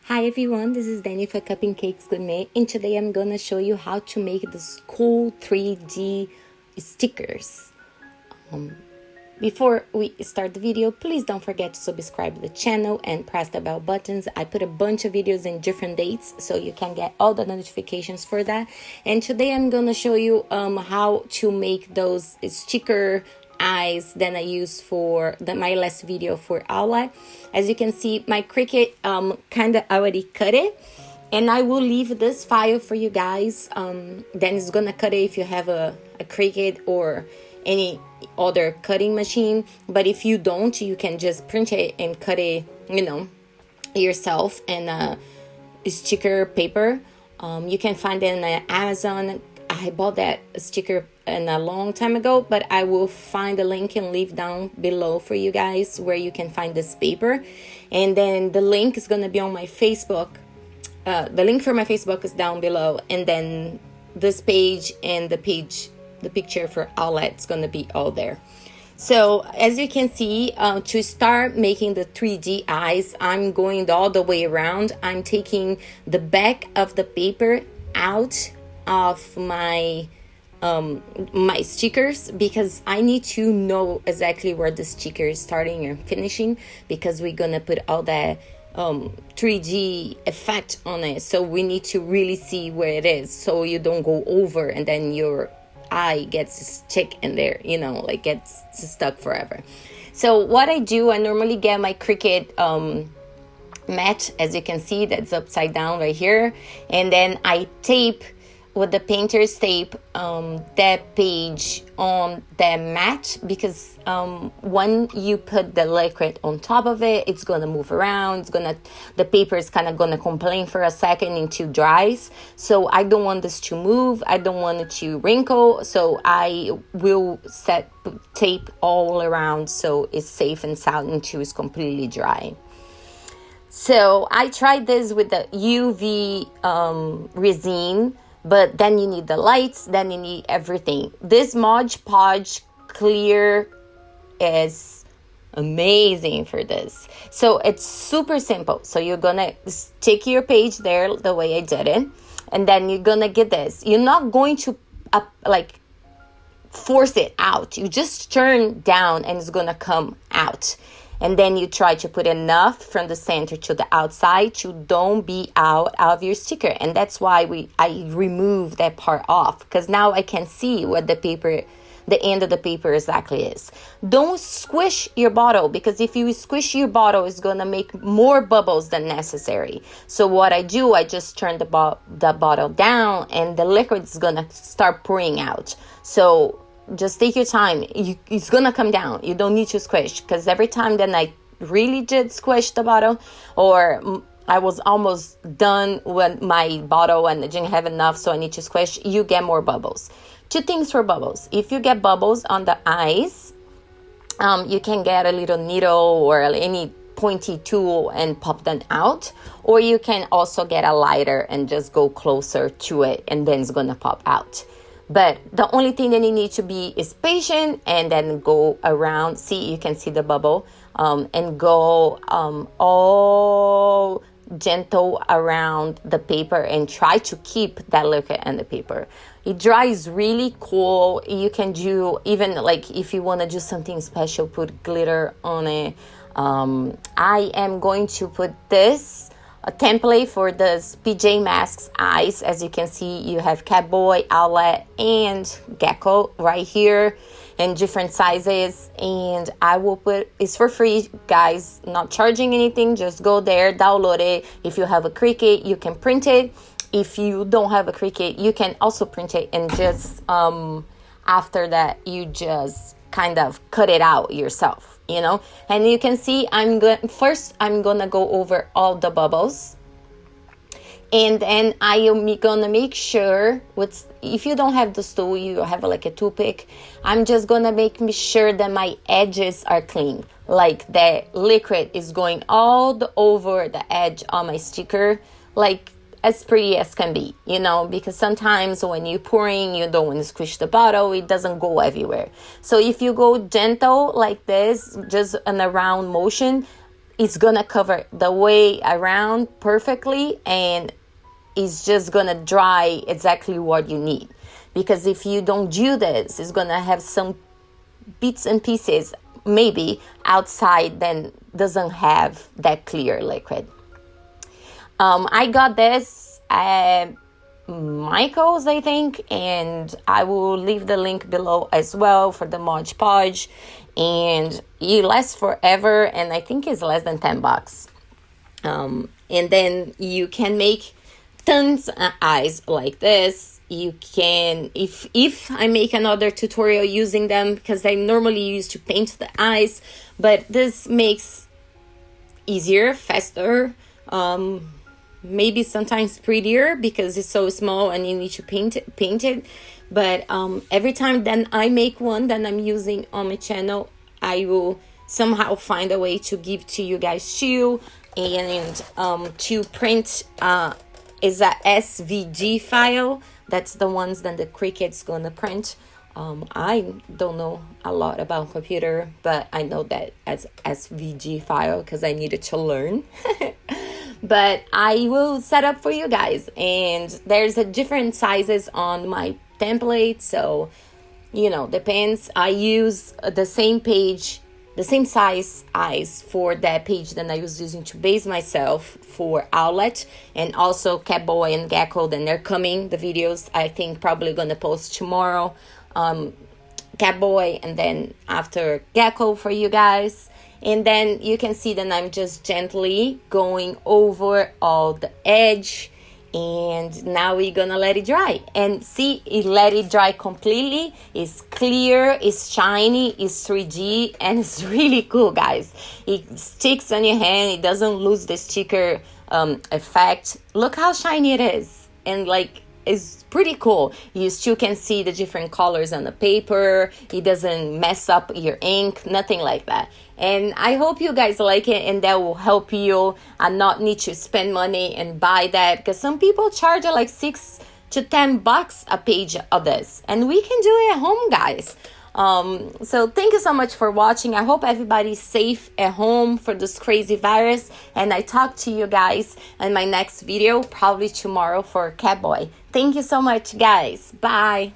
Hi everyone, this is Danny for Cupcakes Gourmet, and today I'm gonna show you how to make this cool 3D stickers. Before we start the video, please don't forget to subscribe to the channel and press the bell buttons. I put a bunch of videos in different dates so you can get all the notifications for that. And today I'm gonna show you how to make those sticker eyes that I used for my last video for outlet. As you can see, my Cricut kind of already cut it, and I will leave this file for you guys. Then it's gonna cut it if you have a Cricut or any other cutting machine, but if you don't, you can just print it and cut it, yourself in sticker paper. You can find it on Amazon. I bought that sticker a long time ago, but I will find the link and leave down below for you guys where you can find this paper. And then the link is gonna be on my Facebook. The link for my Facebook is down below, and then this page and the picture for outlet is gonna be all there. So as you can see, to start making the 3D eyes, I'm going all the way around. I'm taking the back of the paper out of my stickers, because I need to know exactly where the sticker is starting and finishing, because we're gonna put all that 3D effect on it. So we need to really see where it is, so you don't go over and then your eye gets stuck in there, like gets stuck forever. So what I do, I normally get my Cricut mat, as you can see, that's upside down right here, and then I tape with the painter's tape that page on the mat, because when you put the liquid on top of it, it's gonna move around. The paper is kind of gonna complain for a second until it dries. So I don't want this to move. I don't want it to wrinkle. So I will set tape all around so it's safe and sound until it's completely dry. So I tried this with the UV resin, but then you need the lights, then you need everything. This Mod Podge clear is amazing for this. So it's super simple. So you're gonna stick your page there the way I did it, and then you're gonna get this. You're not going to force it out. You just turn down and it's gonna come out. And then you try to put enough from the center to the outside to don't be out of your sticker. And that's why I remove that part off, because now I can see what the end of the paper exactly is. Don't squish your bottle, because if you squish your bottle, it's gonna make more bubbles than necessary. So what I do, I just turn the bottle down and the liquid is gonna start pouring out. So just take your time. It's gonna come down. You don't need to squish, because every time that I really did squish the bottle, or I was almost done with my bottle and I didn't have enough, so I need to squish, you get more bubbles. Two things for bubbles. If you get bubbles on the eyes, you can get a little needle or any pointy tool and pop them out, or you can also get a lighter and just go closer to it, and then it's gonna pop out. But the only thing that you need to be is patient, and then go around. See, you can see the bubble, and go all gentle around the paper and try to keep that liquid in the paper. It dries really cool. You can do, even like if you want to do something special, put glitter on it. I am going to put this a template for this PJ Masks eyes. As you can see, you have Catboy, Outlet, and Gecko right here in different sizes. And I will put, it's for free, guys, not charging anything. Just go there, download it. If you have a Cricut, you can print it. If you don't have a Cricut, you can also print it, and just after that, you just kind of cut it out yourself. And you can see I'm gonna go over all the bubbles, and then I am gonna make sure if you don't have the tool, you have like a toothpick, I'm just gonna make sure that my edges are clean, like the liquid is going all over the edge on my sticker, like as pretty as can be, because sometimes when you're pouring, you don't want to squish the bottle, it doesn't go everywhere. So if you go gentle like this, just an around motion, it's gonna cover the way around perfectly, and it's just gonna dry exactly what you need. Because if you don't do this, it's gonna have some bits and pieces maybe outside, then doesn't have that clear liquid. I got this at Michael's, I think, and I will leave the link below as well for the Mod Podge. And it lasts forever, and I think it's less than $10. And then you can make tons of eyes like this. You can, if I make another tutorial using them, because I normally use to paint the eyes, but this makes easier, faster, maybe sometimes prettier because it's so small and you need to paint it. But every time that I make one that I'm using on my channel, I will somehow find a way to give to you guys too. And to print is a SVG file. That's the ones that the Cricut's gonna print. I don't know a lot about computer, but I know that as SVG file because I needed to learn. But I will set up for you guys, and there's a different sizes on my template, so you know, depends. I use the same page, the same size eyes for that page that I was using to base myself for outlet, and also Catboy and Gecko. Then they're coming, the videos, I think probably gonna post tomorrow. Catboy, and then after Gecko for you guys. And then you can see that I'm just gently going over all the edge, and now we're gonna let it dry. And see, it let it dry completely. It's clear, it's shiny, it's 3D, and it's really cool, guys. It sticks on your hand, it doesn't lose the sticker effect. Look how shiny it is, and like, it's pretty cool. You still can see the different colors on the paper. It doesn't mess up your ink, nothing like that. And I hope you guys like it, and that will help you and not need to spend money and buy that, because some people charge like $6 to $10 a page of this, and we can do it at home, guys. So thank you so much for watching. I hope everybody's safe at home for this crazy virus, and I talk to you guys in my next video, probably tomorrow, for Catboy. Thank you so much, guys. Bye.